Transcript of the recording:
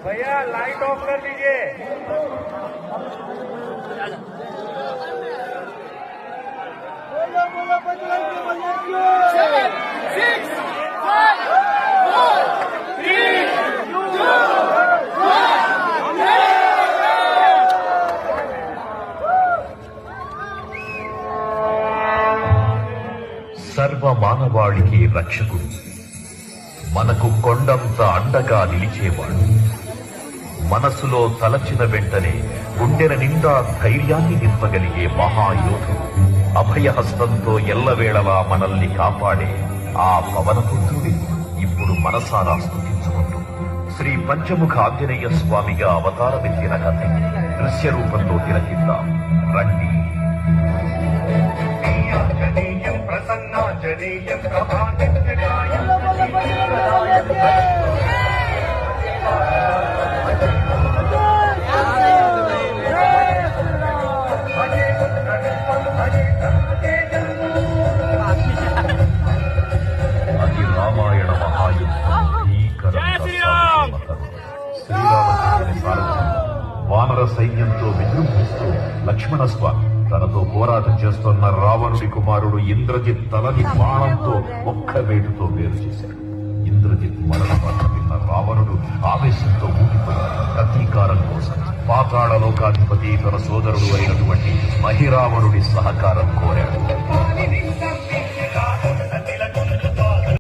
भैया light of कर दीजिए। సర్వ మానవాళికి రక్షకుడు, మనకు కొండంత అండగా నిలిచేవాడు, మనసులో తలచిన వెంటనే గుండెల నిండా ధైర్యాన్ని నింపగలిగే మహాయోధుడు, అభయహస్తంతో ఎల్లవేళలా మనల్ని కాపాడే ఆ పవనపుత్రుడి ఇప్పుడు మనసారా స్తుతించుకుంటూ శ్రీ పంచముఖ ఆంజనేయ స్వామిగా అవతారమెత్తిన కథ దృశ్య రూపంలో తిలకిద్దాం రండి. ప్రసన్నాంజనేయం ప్రభాతం అది రామాయణ మహాయుద్ధం శ్రీరామచంద్రుని సారథ్యం వానర సైన్యంతో విజృంభిస్తూ లక్ష్మణస్వామి తనతో పోరాటం చేస్తున్న రావణుడి కుమారుడు ఇంద్రజిత్ తలని బాణంతో ఒక్క వేటుతో వేరు చేశాడు. ఇంద్రజిత్ మరణ వార్త విన్న రావణుడు ఆవేశంతో ఊగిపోయాడు. ప్రతీకారం కోసం పాతాళ లోకాధిపతి తన సోదరుడు అయినటువంటి మహిరావణుడి సహకారం కోరాడు.